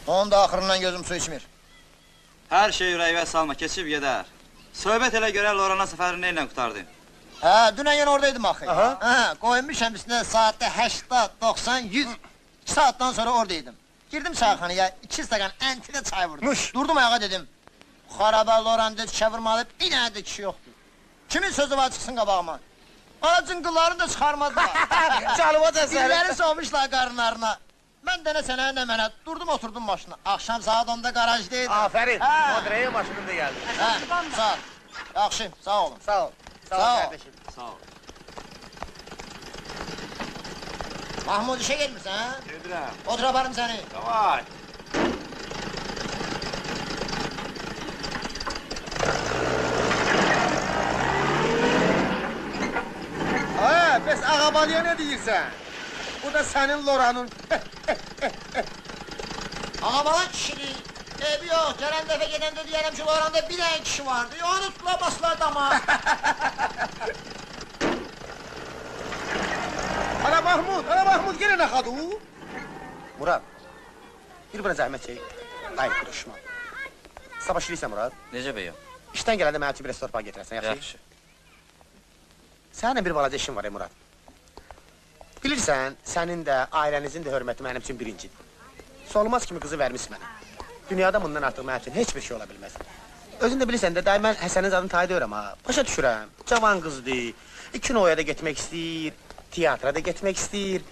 Onun da axırından gözüm su içmir. Hər şey ürəyivə salma, keçib gedər. Söhbət elə görə Lorana səfərini ilə qutardın. Hə, dünən yenə oradaydım axı. Qoymuşam üstünə saatdə 80, 90, 100. 2 saatdan sonra oradaydım. Girdim çayxanaya, 2 stakan əntilə çay vurdum. Durdum ayağa dedim. Xarabə Loran'da çevirmalı bir dənə də kişi yoxdur. Kimin sözü var çıxsın qabağıma? Ağacın qıllarını da çıxarmadılar. Canıma da səni. Dilləri soğmuşlar qarınlarına. Mən də nə sənə, nə mənə, durdum oturdum maşına. Axşam saat 10'da garajdaydım. Aferin, Modreye maşınında geldi. Hə, sağ ol. Yaxşı, sağ olun. Sağ ol. Sağ ol Sağ ol. kardeşim. Sağ ol. Mahmud işe gelmirsən, ha? Gedirəm. Otur aparım səni. Davay. Ha, bəs ağabalıya ne deyirsən? Bu da senin Loran'ın. Ağabala kişilik. Evi yok, gelen defa gelen de diyelim ki Loran'da bir tane kişi vardı. Onu tutamazlar dama. Ana Mahmud gene ne kadı? Murat, bir bana zahmet çek. Hayır, duruşma. Sabah şiriysen Murat. Necə bəyəm? İşten gelende mənə bir restoran getirəsən, yaxşı? Yaxşı. Sənin bir balaca işin var Murat. Bilirsən, sənin də, ailənizin də hörməti mənim üçün birincidir. Solmaz kimi qızı vermiş mənə. Dünyada bundan artıq mənim üçün heç bir şey ola bilməz. Özün də bilirsən də, mən Həsənin zadını taydıyıram ha. Başa düşürəm, cavan qızdır, kinoya da getmək istəyir, teatra da getmək istəyir.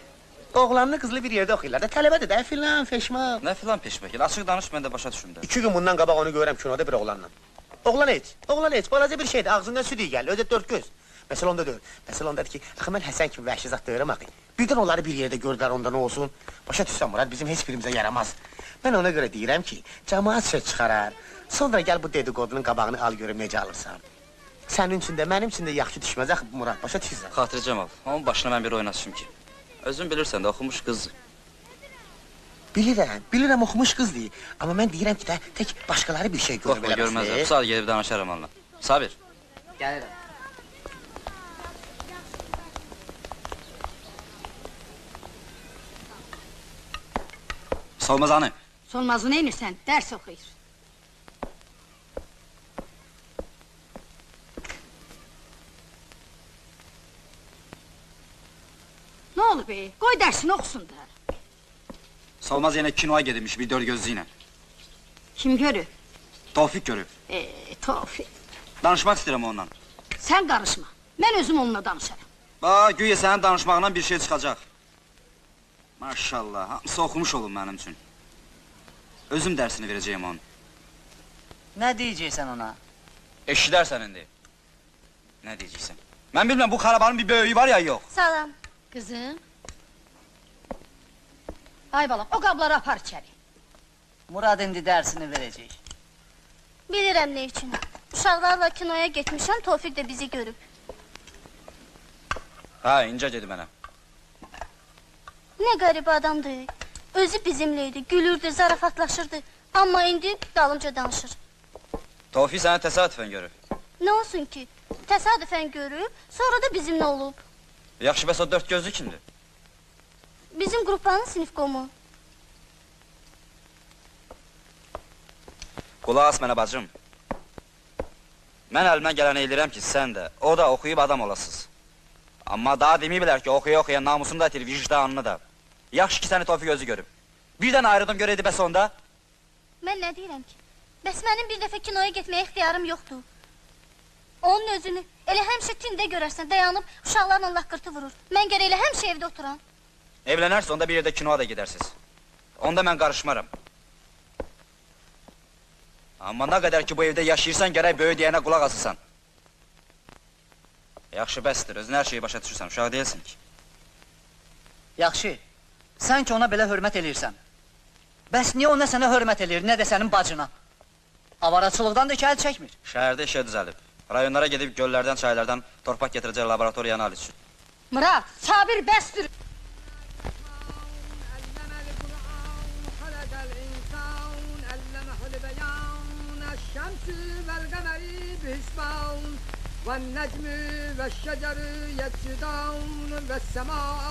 Oğlanlı qızlı bir yerdə oxuyurlar da, tələbədir də, filan, feşman. Nə filan peşmək? Açıq danış, mən də başa düşüm də. 2 gün bundan qabaq onu görürəm kinoda bir oğlanla. Oğlan heç, balaca bir şeydir, ağzından süt iyi gəlir, özü dörd göz. Məsələ onda deyil, məsələ ondadır ki, axı mən Həsən kimi vəhşi zat deyirəm axı. Birdən onları bir yerdə gördülər, onda nə olsun? Başa düşsən Murad, bizim heç birimizə yaramaz. Mən ona görə deyirəm ki, cəmaat söz çıxarar, sonra gəl bu dediqodunun qabağını al görüm necə alırsan. Sənin üçün də, mənim üçün də yaxşı düşməz axı Murad, başa düşsən. Xatircəm ol, onun başına mən bir oyun açmışım ki. Özün bilirsən də, oxumuş qızdır. Bilirəm oxumuş qızdır. Amma mən deyirəm ki də, tək başqaları bir şey görüb Qorxma, görməzəm, bu saat gedib danışaram onunla. Sabir. Gəlirəm. Solmazanı. Solmazı neynirsən? Dərs oxuyur. Nə olub be? Qoy dərsini oxusun da. Solmaz yenə kinoya gedilmiş bir dörd gözlü ilə. Kim görüb? Tevfik görüb. Tevfik. Danışmaq istəyirəm onunla. Sən qarışma. Mən özüm onunla danışaram. Güya sənin danışmağından bir şey çıxacaq. Maşallah, hamısı oxumuş olun mənim üçün. Özüm dərsini verəcəyim onun. Nə deyəcəksən ona? Eşidərsən indi. Nə deyəcəksən? Mən bilməm, bu xarabanın bir böyüyü var ya, yox. Salam. Qızım. Ay balam, o qabları apar içəri. Murad indi dərsini verəcək. Bilirəm nə üçün. Uşaqlarla kinoya getmişəm, Tevfik də bizi görüb. Ha, incə gedi mənə. Nə qəribə adamdır. Özü bizimleydi, gülürdü, zarafatlaşırdı. Amma indi dalımca danışır. Tevfik səni təsadüfən görüb. Nə olsun ki? Təsadüfən görüb, sonra da bizimlə olub. Yaxşı, bəs o dörd gözlü kimdir? Bizim qrupanın sinif qomu. Qulaq as mənə bacım. Mən əlimdən gələni eləyirəm ki, sən də, o da oxuyub adam olasınız. Amma daha deməyiblər ki, oxuya namusunu da itir, vicdanını da. Yaxşı ki, səni Tevfik özü görüb. Birdən ayrıldım görəydi bəs onda? Mən nə deyirəm ki? Bəs mənim bir dəfə kinoya getməyə ixtiyarım yoxdur. Onun özünü, elə həmişə tində görərsən, dayanıb, uşaqlarla laqqırtı vurur. Mən gərək elə həmişə evdə oturam. Evlənərsə, onda bir yerdə kinoya da gedərsiniz. Onda mən qarışmaram. Amma nə qədər ki, bu evdə yaşayırsan, gərək böyü deyənə qulaq asırsan. Yaxşı, bəsdir, özün hər şeyi başa düşürsən, uşaq deyilsin ki. Yaxşı, sən ki ona belə hörmət eləyirsən. Bəs niyə o nə sənə hörmət eləyir, nə də sənin bacına? Avaraçılıqdan da ki, əl çəkmir. Şəhərdə işə düzəlib. Rayonlara gedib göllərdən, çaylardan torpaq getirəcək laboratoriya analiz üçün. Murat, Sabir bəsdir. والنجم والشجر يسجدون والسماء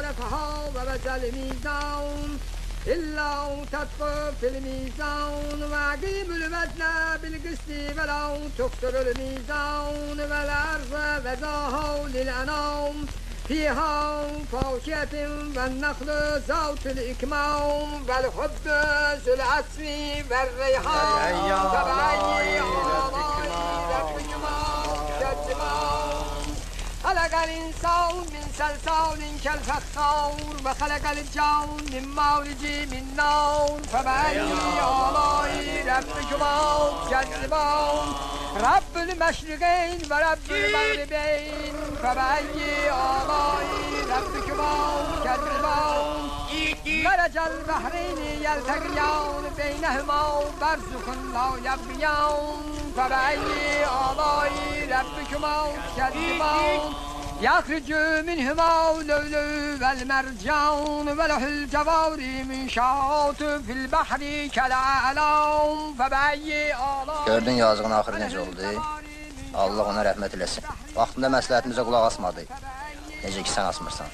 رفعها ووضع الميزان إلا تطفى في الميزان وأقيم الوزن بالقسط ولا تكسر الميزان والأرض وزاها للأنام فيها فاكهة والنخل ذات الإكمام والحب ذو العصف والريحان فبأي آلاء ربكما تكذبان خلق الإنسان من صلصال كالفخار وخلق الجان من مولج من نار فبأي آلاء ربكما تكذبان رب المشرقين ورب المغربين فبأي آلاء ربكما تكذبان مرج البحرين يلتقيان بينهما برزخ لا يبغيان فبأي آلاء ربكما تكذبان يخرج منهما اللؤلؤ والمرجان وله الجوار منشآت في البحر كالأعلام فبأي آلاء Gördün yazığın axırı necə oldu? Allah ona rəhmət eləsin. Vaxtında məsləhətimizə qulaq asmadı. Necə ki sən asmırsan.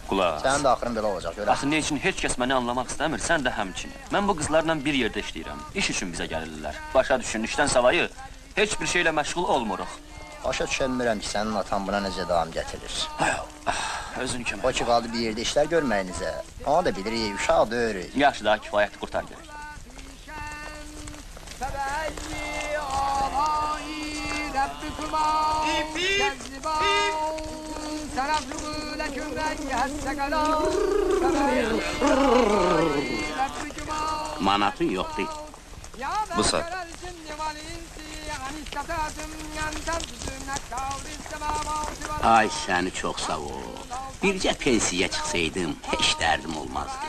Qulaq as. Sənin də axırın belə olacaq, görək. Axı nə üçün heç kəs məni anlamaq istəmir, sən də həmçinin. Mən bu qızlarla bir yerdə işləyirəm. İş üçün bizə gəlirlər. Başa düşün, işdən savayı heç bir şeylə məşğul olmuruq. Başa düşə bilmirəm ki, sənin atan buna necə davam gətirir. Özün kimi. O ki, qaldı bir yerdə işlər görməyinizə. Onu da bilirik, uşaq döyürük. Yaxşı, daha kifayətli qurtar görək. فبأي آلاء ربكما تكذبان سنفرغ لكم أيها الثقلان فبأي آلاء ربكما Manatın yoxdur. Bu saat. Ay səni çox sağ ol. Bircə pensiya çıxsaydım, heç dərdim olmazdı.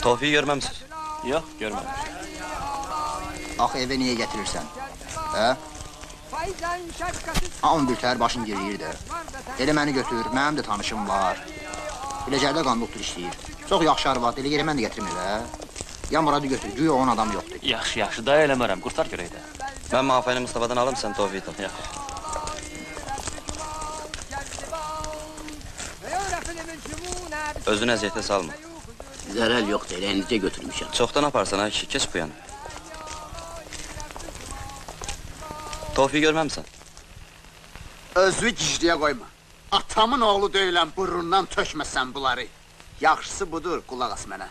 Tofiği görməmsiz. Yox, görməmişəm. Axı evə niyə gətirirsən? Hə? Hamı bir təhər başın geriyir də. Elə məni götür, mənim də tanışım var. Biləcəkdə qandoktor işləyir. Çox yaxşı arvad, elə yerə mən də gətirim elə. Ya Muradı götür, güya onun adamı yoxdur. Yaxşı, yaxşı, daha eləmərəm, qurtar görək də. Mən Mafayını Mustafa'dan alım, sən Tofiği tap. Yaxşı. Özünü əziyyətə salma. Zərəl yoxdur, elə indicə götürmüşəm. Çoxdan aparsan ha kişi, keç bu yana. Tofiği görməmsən? Özünü gicliyə qoyma. Atamın oğlu deyiləm, burnundan tökməsən bunları. Yaxşısı budur, qulaq as mənə.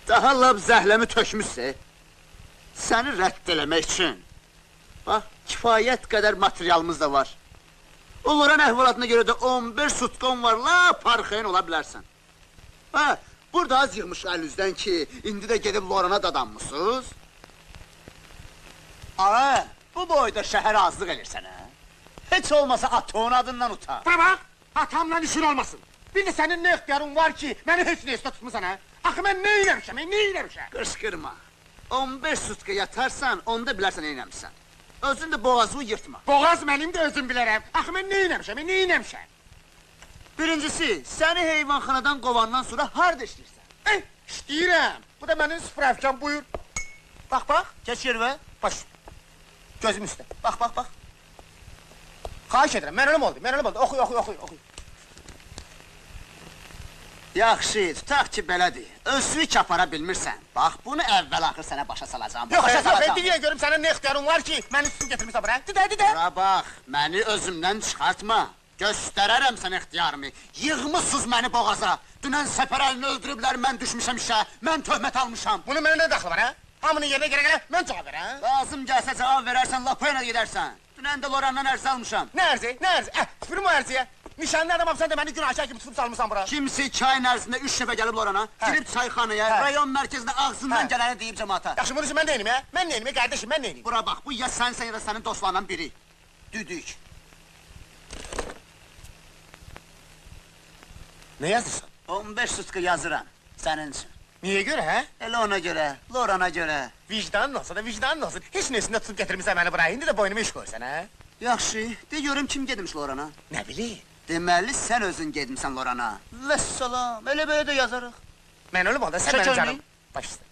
Daha lab zəhləmi tökmüşsə, səni rədd eləmək üçün. Bax, kifayət qədər materialımız da var. Onların əhvalatına görə də 11 sutqon var, la parxayın ola bilərsən. Hə, burada az yığmış əlinizdən ki, indi də gedib Lorana dadanmışsınız. Ağa, bu boyda şəhər azlıq elirsən, hə? Heç olmasa atoğun adından uta. Bana bax, atamla işin olmasın. Bir də sənin nə ixtiyarın var ki, məni heç neyəsə tutmusan, hə? Axı mən nə eləmişəm, nə eləmişəm? Qışqırma. 15 sutqa yatarsan, onda bilərsən nə eləmişsən. Özün də boğazını yırtma. Boğaz mənim də özüm bilərəm. Axı mən nə eləmişəm, nə eləmişəm? Birincisi, səni heyvanxanadan qovandan sonra harda işləyirsən? İşləyirəm. Bu da mənim spravkam, buyur. Bax, keç yervə. Baş. Gözüm üstə. Bax. Xahiş edirəm, mən ölüm oldu. Oxuy. Yaxşı, tutaq ki, belədir. Özlük apara bilmirsən. Bax, bunu əvvəl-axır sənə başa salacağım. Yox, deyə görüm sənin nə ixtiyarın var ki, məni üstün getirmişsən bura. Didə. Bura bax, məni özümdən çıxartma. Göstərərəm sən ixtiyarımı. Yığmışsınız məni boğaza. Dünən səpər əlini öldürüblər, mən düşmüşəm işə. Mən töhmət almışam. Bunun mənə nə daxlı var, hə? Hamının yerinə gələ, mən cavab verəm. Lazım gəlsə cavab verərsən, Lapoyana gedərsən. Dünən də Lorandan ərzi almışam. Nə ərzi? Tüpürüm o ərziyə. Nişanlı adamam, sən də məni günahkar kimi tutub salmışsan bura. Kimisi çayın ərzində 3 nəfər gəlib Lorana, girib çayxanaya, rayon mərkəzinə ağzından gələni deyib cəmaata. Yaxşı, bunu üçün mən neynim, hə? Mən neynim, qardaşım, mən neynim? Bura bax, bu ya sənsən ya da sənin dostlarından biri. Düdük. Nə yazırsan? 15 sutqa yazıram, sənin üçün. Niyə görə, hə? Elə ona görə, Lorana görə. Vicdanın olsa da vicdanın olsun. Heç nesində tutub gətirmişsən məni bura, indi də boynuma iş qoysan, hə? Yaxşı, de görüm kim gedmiş Lorana? Nə bilim? Deməli, sən özün gedmişsən Lorana. Vəssalam, elə belə də yazarıq. Mən ölüm onda, sən Çək mənim önünü. canım. Baş üstə.